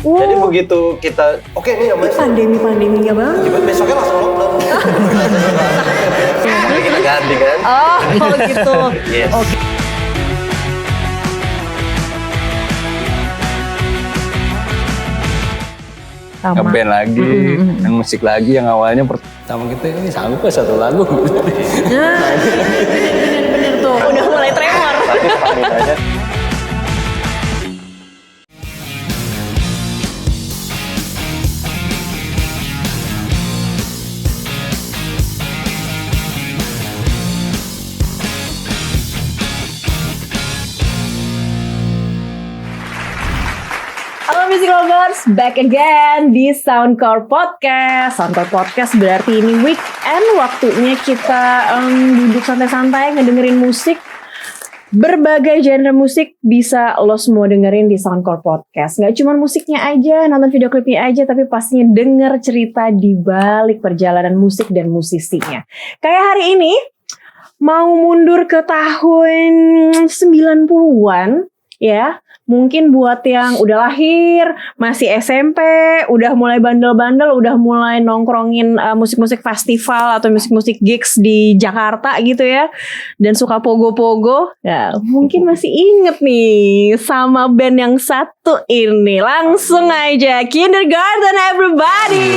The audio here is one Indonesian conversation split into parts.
Jadi begitu kita, oke nih namanya pandemi-pandeminya banget. Besoknya langsung lockdown. Kita ganti kan? Oh gitu. Yes. Oke. Ngeband lagi, yang musik lagi, yang awalnya pertama kita ini sanggup satu lagu. Nah, bener tuh, udah mulai tremor. Tapi staminanya Halo Music Lovers, back again di Soundcore Podcast. Soundcore Podcast berarti ini weekend, waktunya kita duduk santai-santai ngedengerin musik. Berbagai genre musik bisa lo semua dengerin di Soundcore Podcast. Gak cuma musiknya aja, nonton video klipnya aja, tapi pastinya denger cerita di balik perjalanan musik dan musisinya. Kayak hari ini, mau mundur ke tahun 90-an, ya. Mungkin buat yang udah lahir, masih SMP, udah mulai bandel-bandel, udah mulai nongkrongin musik-musik festival atau musik-musik gigs di Jakarta gitu ya. Dan suka pogo-pogo, ya mungkin masih inget nih sama band yang satu ini. Langsung aja, Kindergarten everybody!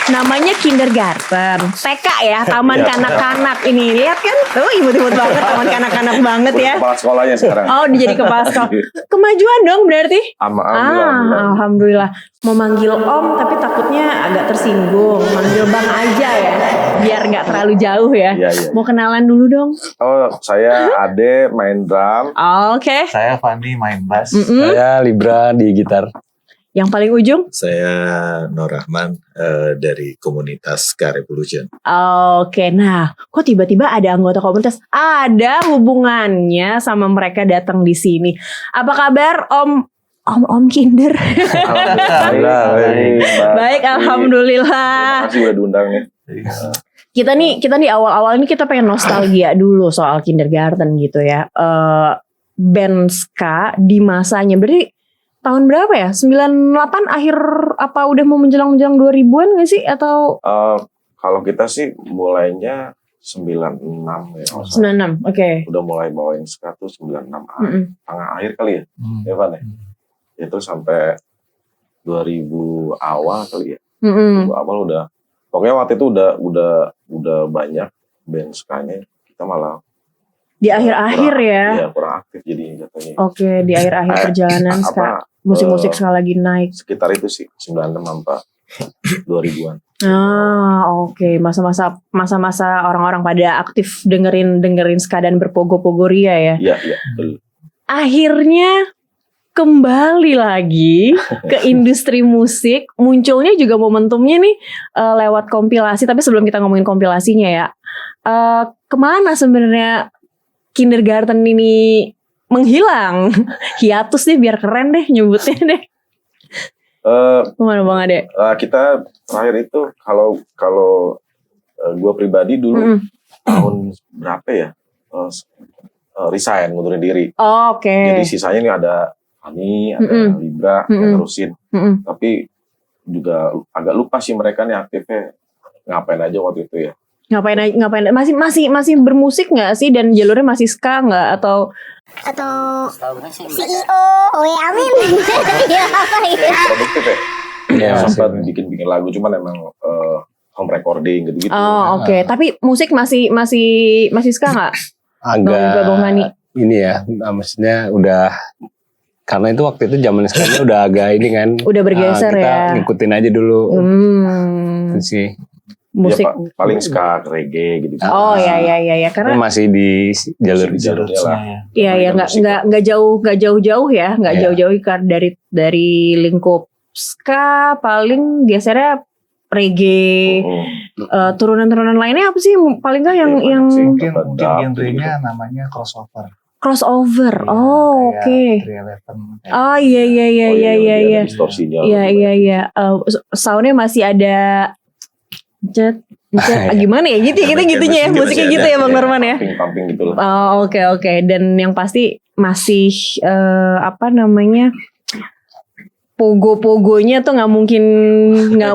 Namanya Kindergarten, TK ya, Taman Kanak-Kanak ini. Lihat kan, tuh imut-imut banget, Taman Kanak-Kanak banget ya. kepala sekolahnya sekarang. Oh, jadi kepala sekolah. Kemajuan dong berarti. Alhamdulillah. Mau manggil Om, tapi takutnya agak tersinggung. Manggil Bang aja ya, biar nggak terlalu jauh ya. Iya. Mau kenalan dulu dong. Oh, saya Ade main drum. Oke. Saya Fandi main bass. Saya Libra di gitar. Yang paling ujung? Saya Nur Rahman dari komunitas Ska Revolution. Oke, nah, kok tiba-tiba ada anggota komunitas? Ada hubungannya sama mereka datang di sini. Apa kabar Om Kinder? Alhamdulillah. Baik, alhamdulillah. Terima kasih udah diundangnya. Kita nih awal-awal ini kita pengen nostalgia dulu soal Kindergarten gitu ya. Band ska di masanya. Berarti tahun berapa ya? 98 akhir apa udah mau menjelang 2000-an gak sih? Atau Kalau kita sih mulainya 96 ya. 96, oke. Udah mulai bawain ska tuh 96 tengah akhir kali ya. Ya Van ya? Itu sampai 2000 awal kali ya. 2000 awal udah. Pokoknya waktu itu udah banyak band skanya. Kita malah Di akhir-akhir ya? Iya, kurang aktif jadi jatuhnya. Oke, di akhir-akhir perjalanan ska. Musik-musik ska lagi naik. Sekitar itu sih, 96 sampai 2000-an. Oke. Masa-masa orang-orang pada aktif dengerin ska dan berpogo-pogo ria ya? Iya, betul. Akhirnya kembali lagi ke industri musik. Munculnya juga momentumnya nih lewat kompilasi. Tapi sebelum kita ngomongin kompilasinya ya, kemana sebenarnya Kindergarten ini menghilang? Hiatus deh, biar keren deh nyebutnya deh. Kemana Bang Ade? Kita terakhir itu kalau gue pribadi dulu tahun berapa ya? Resign, ngundurin diri. Oke. Jadi sisanya nih ada Fani, ada Libra, yang terusin. Tapi juga agak lupa sih mereka nih aktifnya ngapain aja waktu itu ya. Ngapain masih bermusik nggak sih, dan jalurnya masih ska nggak atau CEO, amin. Ya apa ya? Produktif ya. Iya, Sempat bikin lagu, cuman emang home recording gitu-gitu. oke. Tapi musik masih ska nggak? Agak Bang Hani. ini ya, maksudnya udah, karena itu waktu itu zaman sekarang udah agak ini kan. Udah bergeser kita ya. Kita ngikutin aja dulu. Itu sih. Musik. Ya, paling ska, reggae gitu. Oh ya karena Masih di jalurnya lah. iya nggak jauh-jauh ya, nggak jauh-jauh dari lingkup ska, paling gesernya reggae. Turunan-turunan lainnya apa sih paling nggak yang Mungkin genrenya namanya crossover. crossover? Oke. Kayak 311. Oh iya. Distorsinya. Iya. Soundnya masih ada Gimana ya gitu ya, kita gitunya ya, musiknya gitu ya Bang Norman ya. Pumping gitu lah. Oh, oke. Dan yang pasti masih pogo-pogonya tuh nggak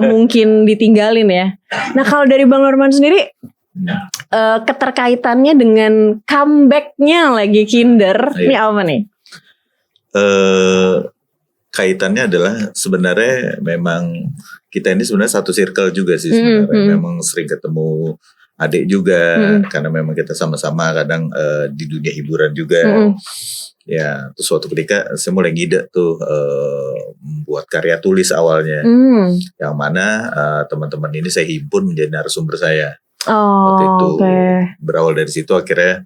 mungkin ditinggalin ya. Nah kalau dari Bang Norman sendiri, keterkaitannya dengan comebacknya lagi Kinder, ini apa nih? Kaitannya adalah sebenarnya memang kita ini sebenarnya satu circle juga sih sebenarnya. Memang sering ketemu adik juga karena memang kita sama-sama kadang di dunia hiburan juga. Ya, terus suatu ketika saya mulai ngide tuh membuat karya tulis awalnya, yang mana teman-teman ini saya himpun menjadi narasumber saya. Waktu itu berawal dari situ akhirnya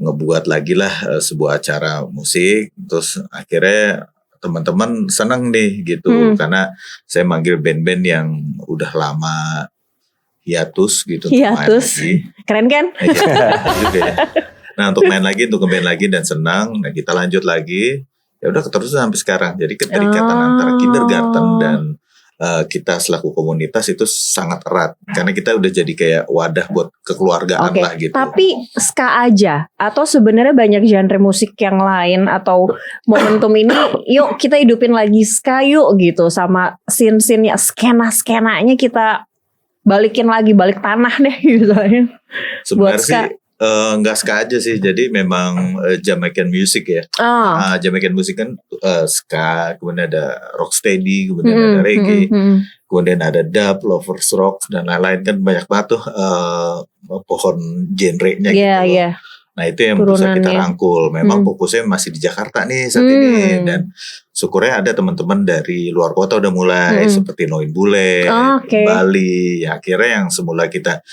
ngebuat lagi lah sebuah acara musik, terus akhirnya teman-teman senang nih gitu karena saya manggil band-band yang udah lama hiatus gitu untuk main lagi. Keren kan? Juga ya. Nah untuk main lagi, untuk nge-band lagi dan senang, nah kita lanjut lagi, ya udah keterusan sampai sekarang. Jadi keterikatan antara kindergarten dan kita selaku komunitas itu sangat erat, karena kita udah jadi kayak wadah buat kekeluargaan lah gitu. Tapi ska aja atau sebenarnya banyak genre musik yang lain atau momentum ini, yuk kita hidupin lagi ska yuk gitu, sama scene-scene-nya, skena-skenanya kita balikin lagi, balik tanah deh gitu. Sebenarnya sih nggak ska aja sih, jadi memang Jamaican music ya. Jamaican music kan ska, kemudian ada rocksteady, kemudian ada reggae, kemudian ada dub, lovers rock dan lain-lain, kan banyak banget tuh pohon genre-nya gitu. Nah itu yang bisa kita rangkul. Memang fokusnya masih di Jakarta nih saat ini, dan syukurnya ada teman-teman dari luar kota udah mulai seperti Noin Bule, Bali. Ya, akhirnya yang semula kita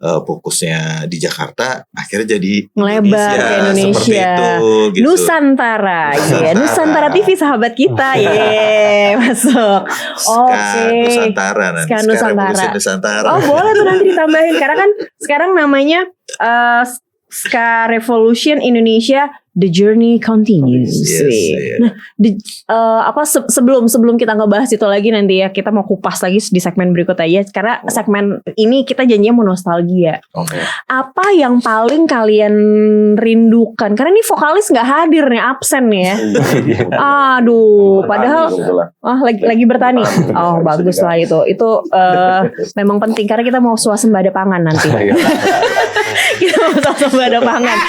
fokusnya di Jakarta akhirnya jadi melebar ke Indonesia, seperti itu gitu. Nusantara. Nusantara TV sahabat kita masuk. Nusantara nanti. Nusantara. Oh boleh tuh nanti ditambahin, karena kan sekarang namanya Ska Revolution Indonesia, The Journey Continues. Nah, sebelum kita ngebahas itu lagi nanti ya, kita mau kupas lagi di segmen berikut aja, karena segmen ini kita janjinya mau nostalgia. Apa yang paling kalian rindukan? Karena ini vokalis nggak hadir nih, absen nih ya. Aduh, padahal lagi bertani. Oh bagus lah itu memang penting, karena kita mau swasembada pangan nanti. Kita mau swasembada pangan.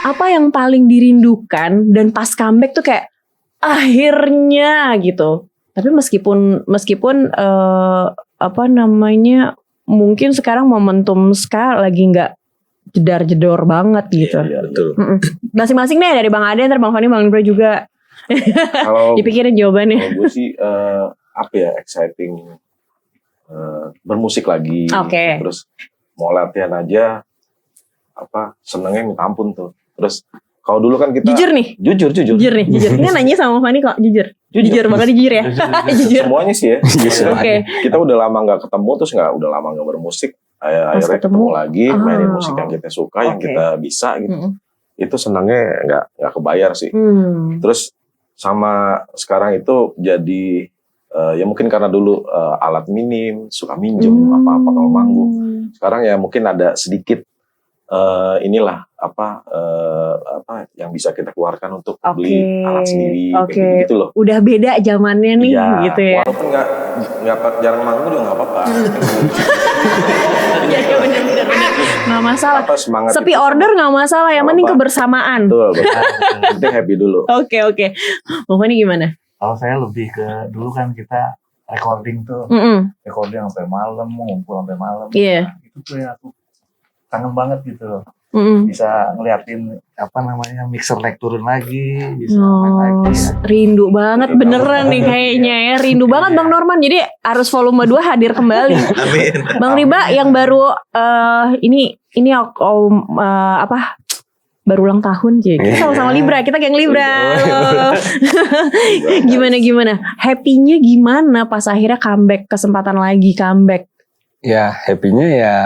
Apa yang paling dirindukan dan pas comeback tuh kayak akhirnya gitu. Tapi meskipun mungkin sekarang momentum ska lagi nggak jedar-jedor banget gitu. Iya, betul. Masing-masing deh, dari Bang Ade, ntar Bang Fani, Bang Libra juga. Kalau dipikirin jawabannya. Kalau gue sih exciting bermusik lagi. Terus mau latihan aja senengnya minta ampun tuh. Terus kalau dulu kan kita jujur nih. Jujur. Ini nanya sama Fani kok jujur banget, jujur ya. Jujur. Semuanya sih ya. Kita udah lama nggak ketemu, terus udah lama nggak bermusik. Akhirnya ketemu lagi, mainin musik yang kita suka, yang kita bisa gitu. Itu senangnya nggak kebayar sih. Terus sama sekarang itu jadi ya mungkin karena dulu alat minim, suka minjem apa-apa kalau manggung. Sekarang ya mungkin ada sedikit yang bisa kita keluarkan untuk beli alat sendiri, gitu loh. Udah beda zamannya nih, gitu ya. Walaupun nggak jarang manggung juga nggak apa-apa. Iya benar. Nggak masalah. Sepi gitu. Order nggak masalah, yang penting kebersamaan. Betul. Penting happy dulu. Oke. Mau ini gimana? Kalau saya lebih ke dulu kan kita recording tuh, recording sampai malam, ngumpul sampai malam. Iya. Nah, itu tuh ya aku kangen banget gitu loh. Bisa ngeliatin mixer naik turun lagi, bisa main lagi. Rindu banget beneran nih kayaknya ya. Rindu banget Bang Norman. Jadi harus volume 2 hadir kembali. Amin. Bang Riba yang baru baru ulang tahun kita sama-sama Libra, kita geng Libra. Gimana? Happy-nya gimana pas akhirnya kesempatan lagi comeback? Ya happy-nya ya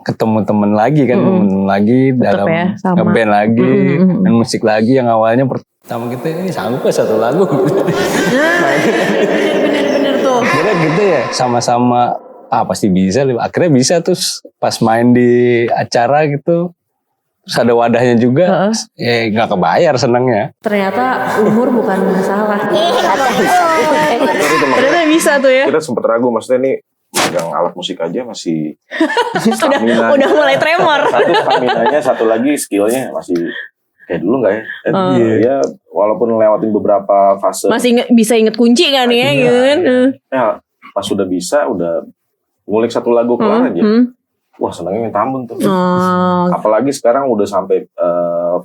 ketemu temen lagi kan, lagi dalam nge-band lagi, dan musik lagi yang awalnya pertama kita ini sanggup satu lagu. Bener tuh. Kira gitu ya, sama-sama pasti bisa. Akhirnya bisa, terus pas main di acara gitu, terus ada wadahnya juga, nggak kebayar senangnya. Ternyata umur bukan masalah. Ternyata bisa tuh ya. Kita sempat ragu, maksudnya nih megang alat musik aja masih udah mulai tremor. Satu staminanya, satu lagi skillnya masih kayak dulu nggak ya? Ya walaupun lewatin beberapa fase. Masih bisa inget kunci kan ya gitu kan. Ya pas sudah bisa, udah ngulik satu lagu kelar aja. Wah senangnya minta ampun tuh. Apalagi sekarang udah sampai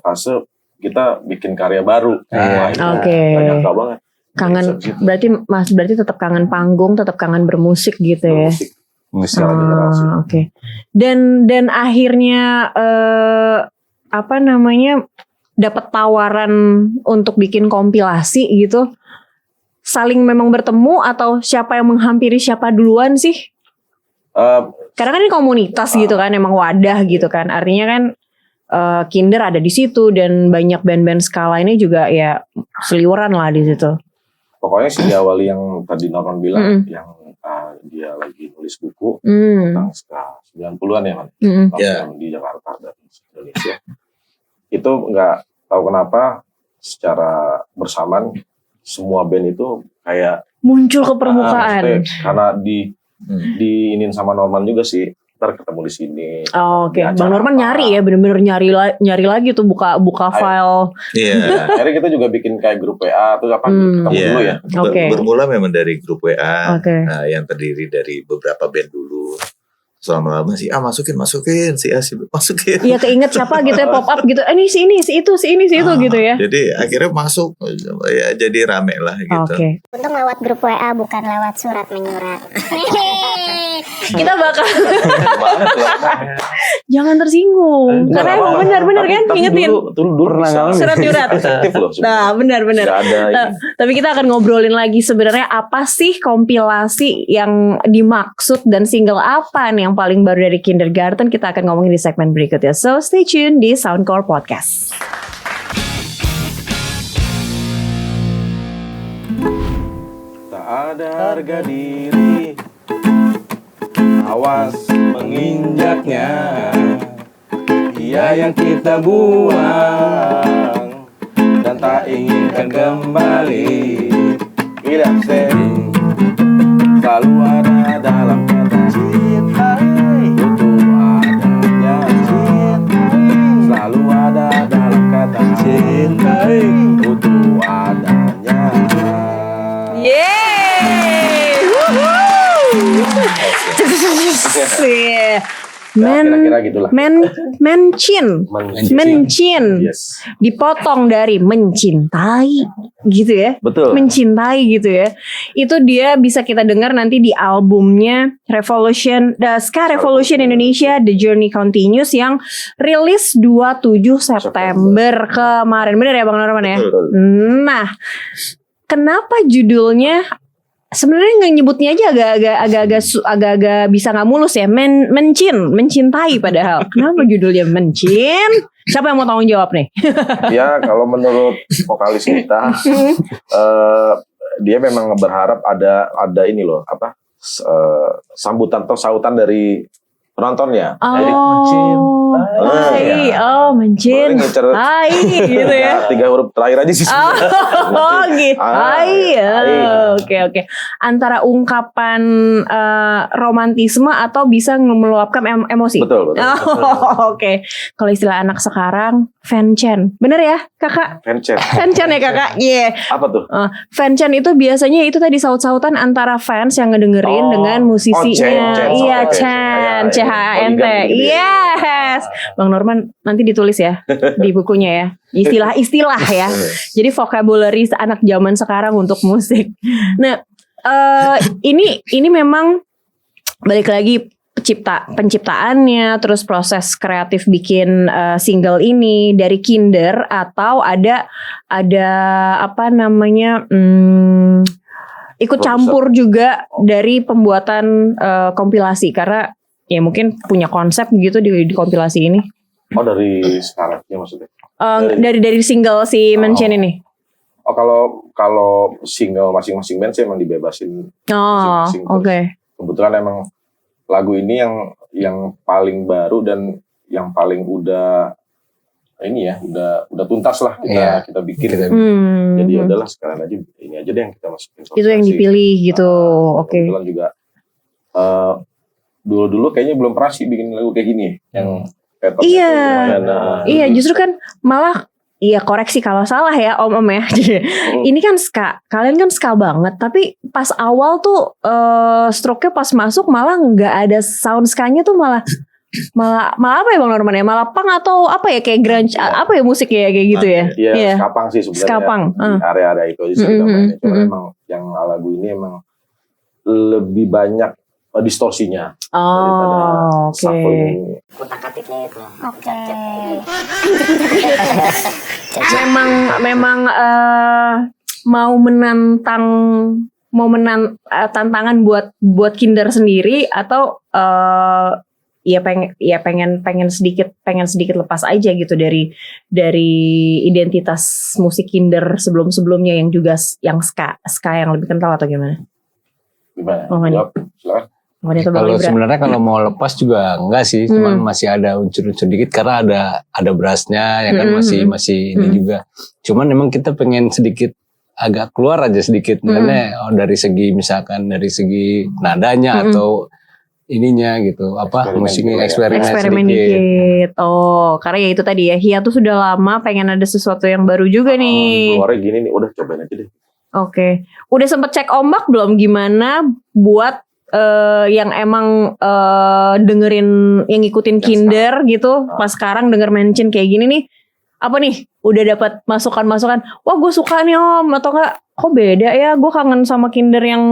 fase kita bikin karya baru. Gak nyangka banget. Kangen, berarti tetap kangen panggung, tetap kangen bermusik gitu ya. Musik generasi. Oke. Dan akhirnya dapat tawaran untuk bikin kompilasi gitu. Saling memang bertemu atau siapa yang menghampiri siapa duluan sih? Karena kan ini komunitas gitu kan, emang wadah gitu kan. Artinya kan Kinder ada di situ dan banyak band-band skala ini juga ya seliweran lah di situ. Pokoknya sih diawali yang tadi Norman bilang, yang dia lagi nulis buku tentang ska 90-an ya kan, di Jakarta dan Indonesia. Itu nggak tahu kenapa secara bersamaan semua band itu kayak muncul ke permukaan. Karena diinin sama Norman juga sih. Ntar ketemu di sini. Oke. Bang Norman nyari ya, bener-bener nyari lagi tuh buka file. Iya. Akhirnya kita juga bikin kayak grup WA tuh ketemu dulu ya. Bermula memang dari grup WA Okay. Yang terdiri dari beberapa band dulu. Selama-lama sih masukin si A masukin. Iya, keinget siapa gitu ya, pop up gitu. Ini si itu gitu ya. Jadi akhirnya masuk ya, jadi rame lah gitu. Oke. Untung lewat grup WA bukan lewat surat menyurat. Kita bakal jangan tersinggung. Karena emang benar-benar kan ingetin. Dulu pernah ngalamin surat-surat. Efektif loh. Nah, benar. Tapi kita akan ngobrolin lagi sebenarnya apa sih kompilasi yang dimaksud dan single apa nih yang paling baru dari Kindergarten. Kita akan ngomongin di segmen berikutnya. So stay tune di Soundcore Podcast. Tak ada harga diri, awas menginjaknya. Dia yang kita buang dan tak inginkan kembali. Tidak sering selalu ada dalam kata cinta. Butuh adanya cinta. Selalu ada dalam kata cinta. Butuh adanya. Yeay! Woohoo! Kira-kira gitulah. Mencin. Yes. Dipotong dari mencintai gitu ya. Betul. Mencintai gitu ya. Itu dia bisa kita dengar nanti di albumnya Ska Revolution Indonesia The Journey Continues yang rilis 27 September kemarin. Bener ya Bang Norman ya? Betul. Nah, kenapa judulnya sebenarnya nggak nyebutnya aja agak-agak bisa nggak mulus ya, mencintai padahal. Kenapa judulnya mencin? Siapa yang mau tanggung jawab nih? Ya kalau menurut vokalis kita, dia memang berharap ada ini loh, sambutan atau sautan dari penontonnya. Jadi mencintai gitu ya. 3 huruf terakhir aja sih. Gitu. Oke. Antara ungkapan romantisme atau bisa meluapkan emosi. Betul. Oke. Kalau istilah anak sekarang, fanchan. Bener ya, Kakak? Fanchan ya, Kakak? Iya. Apa tuh? Fanchan itu biasanya itu tadi saut-sautan antara fans yang ngedengerin dengan musisinya. Iya, Chan. CHANT. Yes. Bang Norman nanti ditulis ya di bukunya ya. Istilah-istilah ya. Jadi vocabulary anak zaman sekarang untuk musik. Nah, ini memang balik lagi penciptaannya, terus proses kreatif bikin single ini dari Kinder atau ada ikut campur juga dari pembuatan kompilasi karena ya mungkin punya konsep gitu di kompilasi ini. Oh dari sekarang ya maksudnya? Dari single si Mencin ini. Oh kalau single masing-masing band sih emang dibebasin. Oke. Kebetulan emang lagu ini yang paling baru dan yang paling udah tuntas lah kita bikin. Jadi adalah sekarang aja ini aja deh yang kita masukin. Itu yang dipilih gitu. Oke. Kebetulan juga dulu kayaknya belum pernah sih bikin lagu kayak gini yang Iya, justru kan malah koreksi kalau salah ya Om ya. Ini kan ska, kalian kan ska banget, tapi pas awal tuh stroke-nya pas masuk malah nggak ada sound ska-nya tuh malah apa ya Bang Norman ya? Malah punk atau apa ya kayak grunge apa ya musiknya kayak gitu ya? Iya, ska punk sih sebenarnya. Ska punk. Di area-area itu aja sih kita mainin. Cuma emang yang lagu ini emang lebih banyak distorsinya. Oh, oke. Oke. Memang mau menantang tantangan buat Kinder sendiri atau pengen sedikit lepas aja gitu dari identitas musik Kinder sebelumnya yang juga yang ska yang lebih kental atau gimana? Gimana? Silakan. Kalau sebenarnya kalau mau lepas juga enggak sih, cuman masih ada unsur-unsur dikit karena ada brassnya ya kan masih ini juga. Cuman memang kita pengen sedikit agak keluar aja sedikit, dari segi misalkan dari segi nadanya atau ininya gitu, musiknya eksperimen dikit. Oh, karena ya itu tadi ya, hiatus sudah lama, pengen ada sesuatu yang baru juga nih. Keluarnya gini nih, udah cobain aja deh. Oke. Udah sempet cek ombak belum gimana buat yang emang dengerin yang ngikutin yang Kinder gitu, pas sekarang denger mention kayak gini nih, apa nih? Udah dapat masukan-masukan, wah gue suka nih Om, atau enggak kok beda ya, gue kangen sama Kinder yang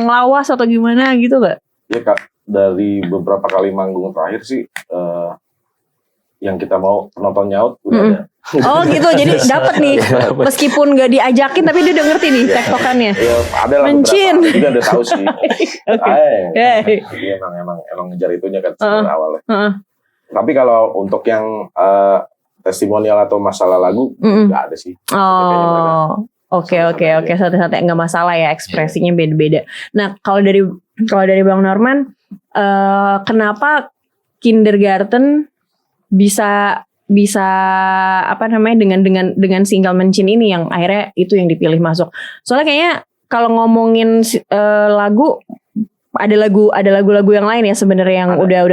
lawas atau gimana gitu gak? Iya Kak, dari beberapa kali manggung terakhir sih yang kita mau penonton nyaut udah ada. Oh gitu, jadi dapat nih meskipun gak diajakin tapi dia udah ngerti nih tektokannya. Iya, ada lah beberapa, dia udah tahu sih. Jadi emang ngejar itunya kan sebenarnya awalnya. Tapi kalau untuk yang testimonial atau masalah lagu nggak ada sih. Oh, oke, santai-santai nggak masalah ya, ekspresinya beda-beda. Nah kalau dari Bang Norman, kenapa Kindergarten bisa dengan single mention ini yang akhirnya itu yang dipilih masuk. Soalnya kayaknya kalau ngomongin lagu ada lagu-lagu yang lain ya sebenarnya yang udah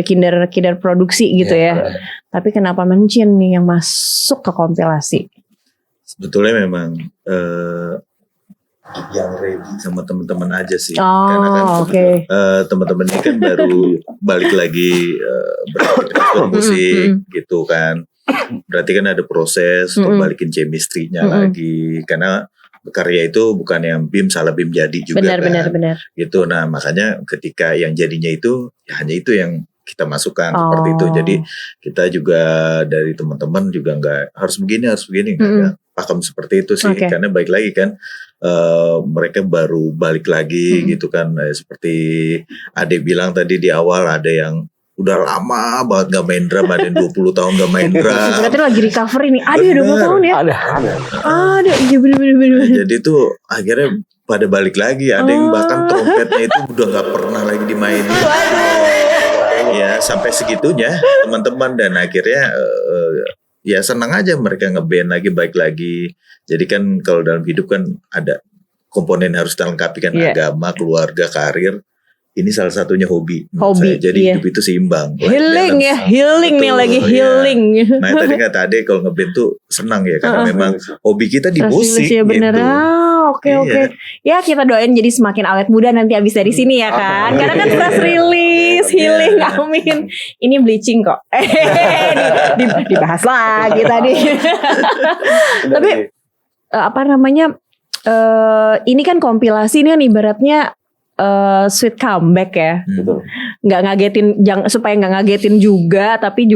Kinder produksi gitu ya. Tapi kenapa mention nih yang masuk ke kompilasi? Sebetulnya memang yang ready sama teman-teman aja sih, karena kan teman-teman ini kan baru balik lagi beraktivitas musik gitu kan, berarti kan ada proses untuk balikin chemistry-nya lagi, karena karya itu bukan yang salah BIM jadi juga benar. Gitu. Nah makanya ketika yang jadinya itu ya hanya itu yang kita masukkan seperti itu. Jadi kita juga dari teman-teman juga nggak harus begini nggak paham seperti itu sih, karena baik lagi kan mereka baru balik lagi gitu kan, seperti Ade bilang tadi di awal, ada yang udah lama banget gak main drum, ada yang 20 tahun gak main drum. Berarti lagi recovery nih. Ada 20 tahun ya? Ada, iya bener. Jadi tuh akhirnya pada balik lagi, ada yang bahkan trompetnya itu udah gak pernah lagi dimainin. Ya sampai segitunya teman-teman, dan akhirnya ya senang aja mereka ngeband lagi, baik lagi. Jadi kan kalau dalam hidup kan ada komponen harus dilengkapi kan, agama, keluarga, karir. Ini salah satunya hobi. Jadi hidup itu seimbang. Healing ya, healing nih lagi healing. Nah tadi kata Ade kalau ngeband tuh senang ya, karena memang hobi kita di musik ya, bener. gitu. Oke. Ya kita doain jadi semakin awet muda nanti abis dari sini ya kan. Karena kan stress release, healing, amin. Ini bleaching kok. Dibahas lagi tadi. Tapi ini kan kompilasi ini kan ibaratnya sweet comeback ya. Betul. Nggak ngagetin, supaya nggak ngagetin juga, tapi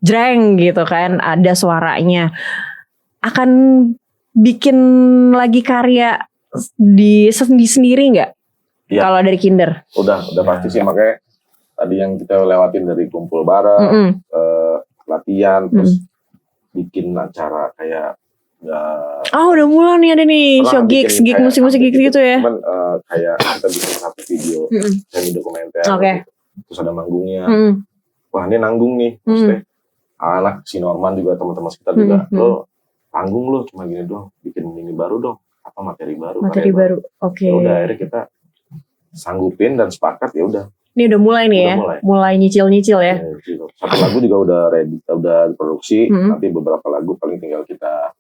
jreng gitu kan, ada suaranya. Akan bikin lagi karya di sendiri nggak? Ya. Kalau dari Kinder? Udah pasti sih, makanya tadi yang kita lewatin dari kumpul bareng, latihan, terus bikin acara kayak udah mulai nih ada nih show gigs musik-musik gitu ya. Cuman kayak kita bikin satu video semi dokumenter, terus ada manggungnya. Wah ini nanggung nih, maksudnya anak si Norman juga teman-teman sekitar juga, lo tanggung lo cuma gini doang, bikin ini baru dong, apa materi baru. Oke. Ya udah akhirnya kita sanggupin dan sepakat ya udah. Ini udah mulai nih ya, mulai nyicil-nyicil ya. Satu lagu juga udah ready, udah diproduksi. Nanti beberapa lagu paling tinggal kita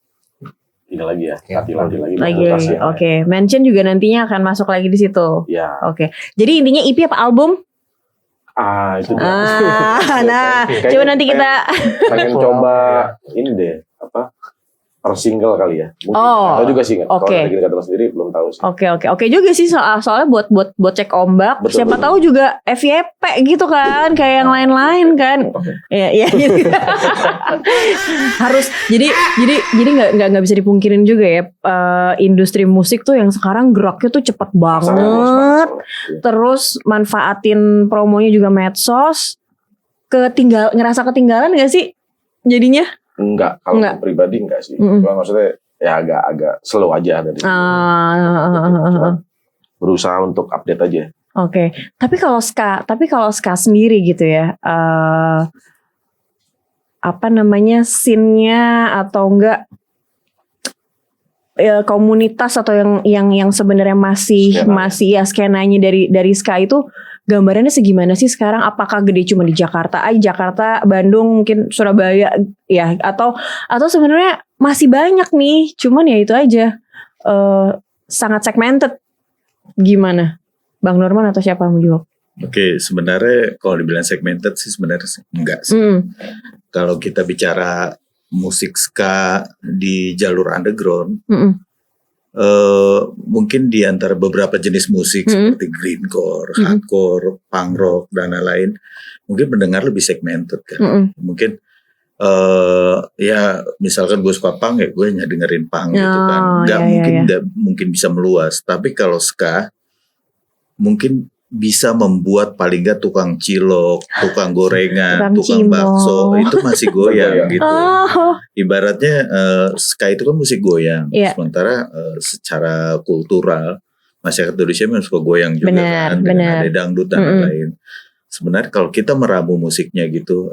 ini lagi ya, latih lagi. Oke. Mention juga nantinya akan masuk lagi di situ. Ya. Oke. Jadi intinya EP apa album? Itu dia. Nah, coba nanti kita pengen coba ini deh, apa? Per single kali ya. Mungkin atau juga single. Kalau lagi kata sendiri belum tahu sih. Oke juga sih soalnya buat cek ombak. Betul, siapa tahu juga FYP gitu kan, kayak yang lain-lain kan. Iya gitu. Harus jadi nggak bisa dipungkirin juga ya, industri musik tuh yang sekarang geraknya tuh cepet banget. Terus manfaatin promonya juga medsos. Ngerasa ketinggalan gak sih jadinya? Enggak, kalau pribadi enggak sih. Cuma maksudnya ya agak slow aja dari berusaha untuk update aja. Oke. Tapi kalau ska sendiri gitu ya, apa namanya, scene-nya atau enggak komunitas atau yang sebenarnya masih ya skenanya dari ska itu gambarannya segimana sih sekarang? Apakah gede cuma di Jakarta, Bandung, mungkin Surabaya ya, atau sebenarnya masih banyak nih, cuman ya itu aja sangat segmented. Gimana, Bang Norman atau siapa yang menjawab? Oke, sebenarnya kalau dibilang segmented sih sebenarnya enggak sih. Kalau kita bicara musik ska di jalur underground, mungkin di antara beberapa jenis musik seperti grindcore, hardcore, punk rock dan lain-lain, mungkin mendengar lebih segmented kan. Mungkin ya misalkan gue suka punk ya gue hanya dengerin punk gitu kan, nggak mungkin bisa meluas. Tapi kalau ska mungkin bisa membuat paling nggak tukang cilok, tukang gorengan, tukang bakso itu masih goyang gitu. Ibaratnya ska itu kan musik goyang, sementara secara kultural masyarakat Indonesia memang suka goyang juga kan, ada dangdut dan lain-lain. Sebenarnya kalau kita meramu musiknya gitu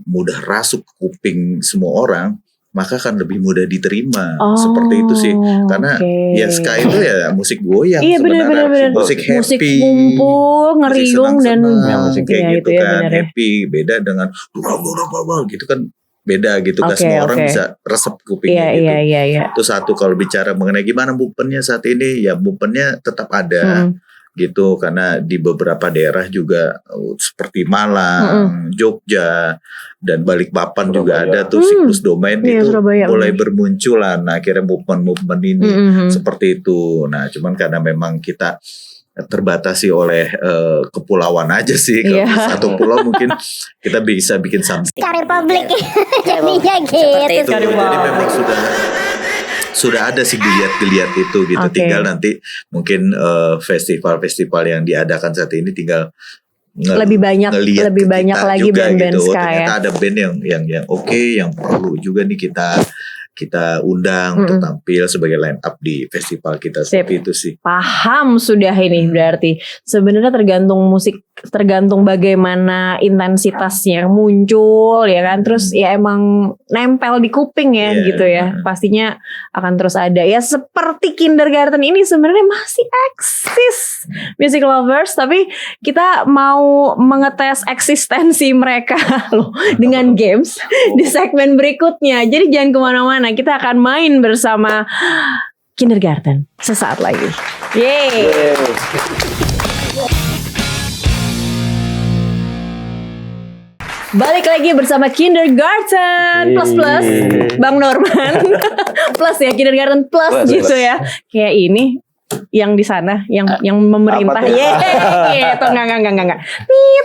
mudah rasuk ke kuping semua orang, maka akan lebih mudah diterima. Seperti itu sih. Karena ya ska itu ya musik goyang sebenarnya. Bener. Musik happy. Musik kumpul, ngeriung dan musik kayak gitu kan. Happy beda dengan gitu kan, beda gitu kan. Semua orang bisa resep kupingnya gitu. Itu satu. Kalau bicara mengenai gimana bupennya saat ini, ya bupennya tetap ada. Gitu, karena di beberapa daerah juga seperti Malang, Jogja dan Balikpapan juga ada tuh siklus domain itu mulai bermunculan. Nah, akhirnya movement ini seperti itu. Nah, cuman karena memang kita terbatasi oleh kepulauan aja sih. Kalau satu pulau mungkin kita bisa bikin something. Cari publik jadinya gitu. Jadi memang sudah ada sih geliat itu gitu. Tinggal nanti mungkin festival-festival yang diadakan saat ini tinggal lebih banyak lagi band-band ska ya. Ternyata ada band yang oke, yang perlu juga nih kita undang untuk tampil sebagai line up di festival kita. Seperti itu sih. Paham sudah ini berarti. Sebenarnya tergantung bagaimana intensitasnya muncul ya kan. Terus ya emang nempel di kuping ya gitu ya. Pastinya akan terus ada. Ya seperti Kindergarten ini sebenarnya masih eksis music lovers, tapi kita mau mengetes eksistensi mereka loh dengan games di segmen berikutnya. Jadi jangan kemana-mana. Kita akan main bersama Kindergarten sesaat lagi. Yeay. Balik lagi bersama Kindergarten plus Bang Norman. Plus ya, Kindergarten plus gitu ya. Kayak ini yang di sana yang memerintah gitu enggak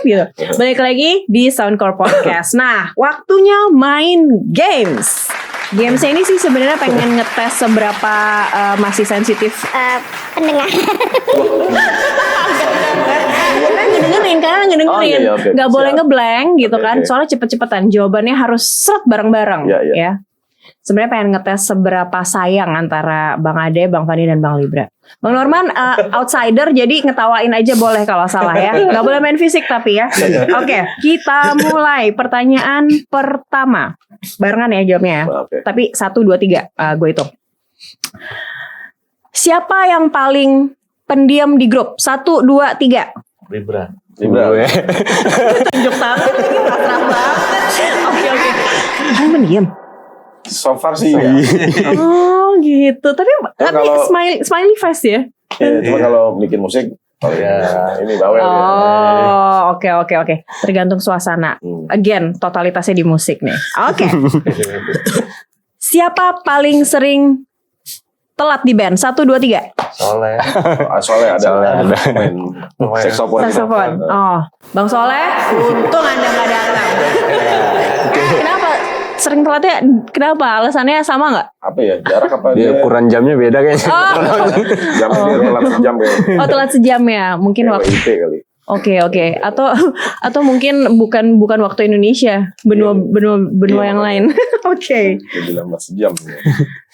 gitu. Balik lagi di Soundcore Podcast. Nah, waktunya main games. Gamesnya ini sih sebenarnya pengen ngetes seberapa masih sensitif Pendengar. Karena ngedengerin nggak boleh ngeblank gitu kan. Soalnya cepet-cepetan jawabannya harus seret bareng-bareng ya. Sebenarnya pengen ngetes seberapa sayang antara Bang Ade, Bang Fandi dan Bang Libra. Bang Norman outsider, jadi ngetawain aja boleh kalau salah ya. Gak boleh main fisik tapi ya. Oke, kita mulai pertanyaan pertama. Barengan ya jawabnya ya. Tapi 1, 2, 3 gue hitung. Siapa yang paling pendiam di grup? 1, 2, 3. Libra. Tunjuk tangan lagi, pasrah banget. Oke. Kamu pendiam? So far sih ya. Oh gitu. Tapi kalau smiley face ya. Cuma kalau bikin musik ini bawel. Oh, oke. Tergantung suasana. Again, totalitasnya di musik nih. Oke. Siapa paling sering telat di band? 1, 2, 3. Soleh ada main saxophone. Oh, Bang Soleh, untung Anda nggak datang. Kenapa sering telatnya? Kenapa? Alasannya sama nggak? Apa ya? Jarak apa Dia ukuran jamnya beda kayaknya. Jamnya dia telat sejam ya. Oh, telat sejam ya. Mungkin waktu WIP kali. Oke. Atau mungkin bukan waktu Indonesia, benua yang lain. Oke. Dia bilang sejam.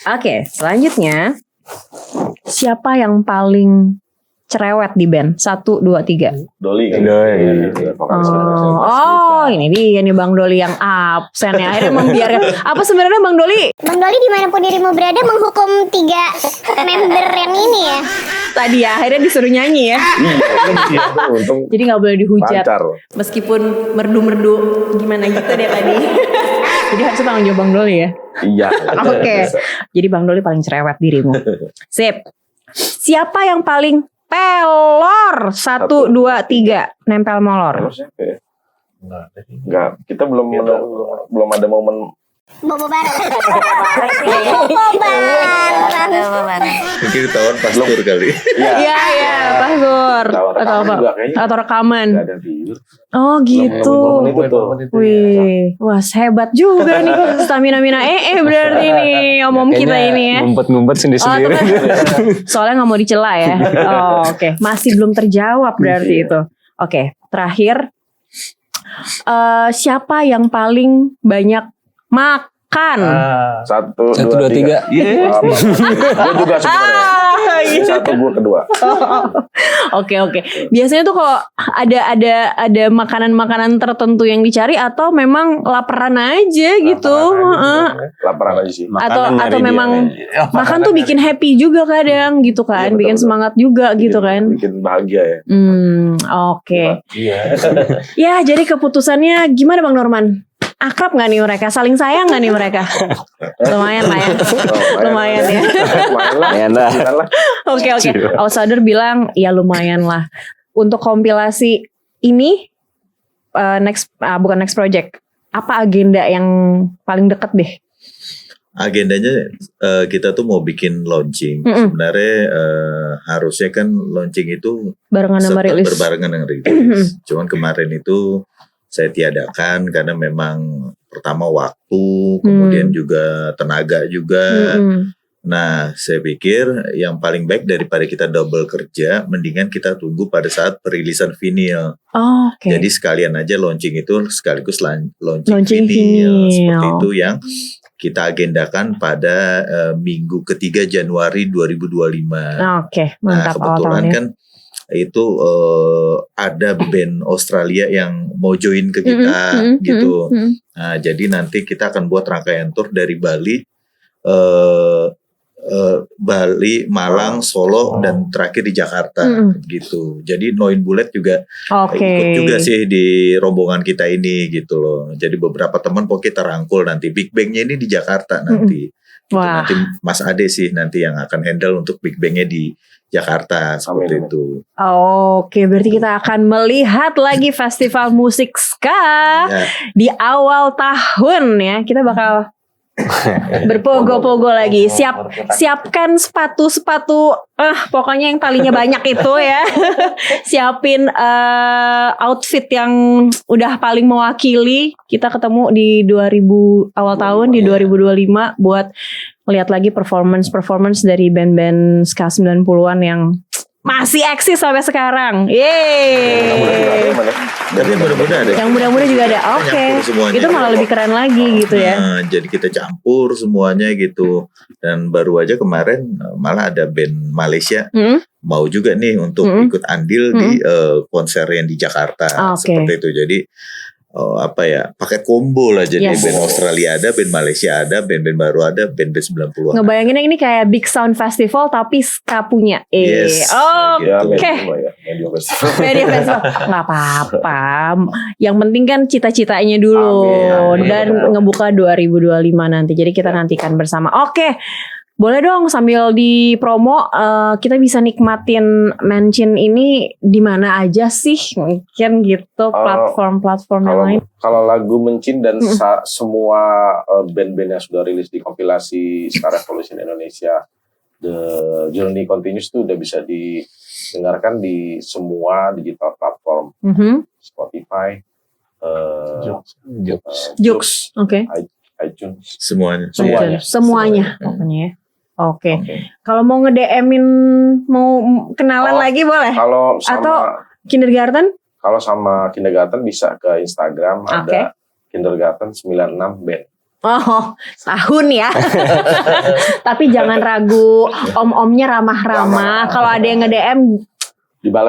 Oke, selanjutnya siapa yang paling cerewet di band? 1, 2, 3. Doli kan. Ini dia nih Bang Doli yang absen ya. Akhirnya membiarkan. Apa sebenarnya Bang Doli? Bang Doli dimanapun dirimu berada menghukum 3 member yang ini ya. Tadi ya akhirnya disuruh nyanyi ya. Untung Jadi gak boleh dihujat. lancar. Meskipun merdu-merdu gimana gitu deh tadi. Jadi harusnya tanggung jawab Bang Doli ya. Iya. Oke. Jadi Bang Doli paling cerewet dirimu. Sip. Siapa yang paling pelor? 1, 2, 3. Nempel molor. Siapa ya? Enggak, kita belum ada momen Bobo bareng. Mungkin ketahuan pastur kali. Iya, pastur. Atau rekaman. Gak ada tidur. Oh gitu. Wih, wah hebat juga nih stamina berarti nih omong kita ini ya. Ngumpet-ngumpet sendiri-sendiri. Soalnya nggak mau dicela ya. Oh, oke. Masih belum terjawab berarti itu. Oke, terakhir. Siapa yang paling banyak makan? 1, 2, 3. Gue juga sebenarnya. 1 gue kedua. Oke. Biasanya tuh kalau ada makanan-makanan tertentu yang dicari atau memang laparan aja gitu. Laparan aja sih. Atau memang makan tuh bikin happy juga kadang gitu kan, bikin semangat juga gitu kan. Bikin bahagia ya. Oke. Ya, jadi keputusannya gimana Bang Norman? Akrab gak nih mereka? Saling sayang gak nih mereka? Lumayan lah ya. Lumayan ya. Lumayan lah. Oke. Outsider bilang ya lumayan lah. Untuk kompilasi ini bukan next project. Apa agenda yang paling deket deh? Agendanya kita tuh mau bikin launching. Sebenarnya harusnya kan launching itu barengan sama rilis. Berbarengan dengan rilis. Cuman kemarin itu saya tiadakan karena memang pertama waktu, kemudian juga tenaga juga. Nah, saya pikir yang paling baik daripada kita double kerja, mendingan kita tunggu pada saat perilisan vinyl. Jadi sekalian aja launching itu sekaligus launching vinyl. Seperti itu yang kita agendakan pada minggu ketiga Januari 2025. Mantap. Nah, kebetulan kan itu ada band Australia yang mau join ke kita gitu. Nah, jadi nanti kita akan buat rangkaian tour dari Bali, Malang, Solo, dan terakhir di Jakarta gitu. Jadi Noin Bullet juga ikut juga sih di rombongan kita ini gitu loh. Jadi beberapa teman kok kita rangkul nanti. Big Bang-nya ini di Jakarta nanti. Gitu. Nanti Mas Ade sih nanti yang akan handle untuk Big Bang-nya di Jakarta seperti itu. Oke, berarti kita akan melihat lagi festival musik ska di awal tahun ya. Kita bakal berpogo-pogo lagi. Siapkan sepatu pokoknya yang talinya banyak itu ya. Siapin outfit yang udah paling mewakili. Kita ketemu di awal tahun di 2025 buat lihat lagi performance dari band-band ska 90-an yang masih eksis sampai sekarang. Yeay. Tapi yang muda-muda ada. Yang muda-muda juga ada. Oke. Itu malah lebih keren lagi gitu ya. Nah, jadi kita campur semuanya gitu. Dan baru aja kemarin malah ada band Malaysia mau juga nih untuk ikut andil di konser yang di Jakarta seperti itu. Jadi pakai combo lah, jadi band Australia ada, band Malaysia ada, band-band baru ada, band-band 90-an. Ngebayanginnya ini kayak Big Sound Festival tapi ska punya. Yes. Oke. Media Festival. Nggak apa-apa. Yang penting kan cita-citanya dulu. Amin. Dan ngebuka 2025 nanti. Jadi kita nantikan bersama. Oke. Boleh dong sambil di promo kita bisa nikmatin Manchin ini di mana aja sih? Mungkin gitu platform-platform yang lain. Kalau lagu Manchin dan semua band-band yang sudah rilis di kompilasi Ska Revolution Indonesia The Journey Continues itu udah bisa didengarkan di semua digital platform. Spotify, Joox, oke. iTunes, Semuanya pokoknya ya. Oke. Kalau mau nge-DM-in, mau kenalan lagi boleh? Kalau sama atau kindergarten? Kalau sama kindergarten bisa ke Instagram, ada kindergarten 96 band. Oh, tahun ya. Tapi jangan ragu, om-omnya ramah-ramah. Kalau ada yang nge-DM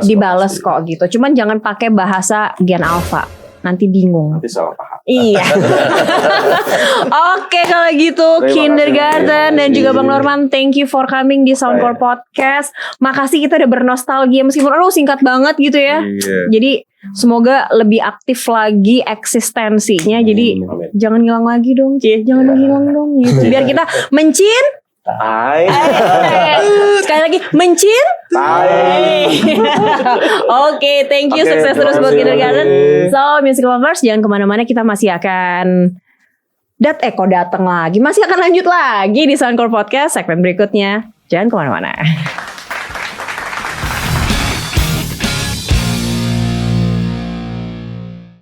dibales kok gitu. Cuman jangan pakai bahasa Gen Alpha. Nanti bingung. Nanti salah paham. Iya. Oke, kalau gitu kindergarten dan juga Bang Norman, thank you for coming di Soundcore Podcast. Makasih, kita udah bernostalgia meskipun singkat banget gitu ya. Jadi semoga lebih aktif lagi eksistensinya. Jadi jangan hilang lagi dong, jangan hilang dong gitu. Biar kita Manchin. Sekali lagi Manchin. Oke, thank you, sukses terus buat kindergarten. So, music lovers, jangan kemana-mana, kita masih akan datang lagi, masih akan lanjut lagi di Soundcore Podcast segmen berikutnya. Jangan kemana-mana.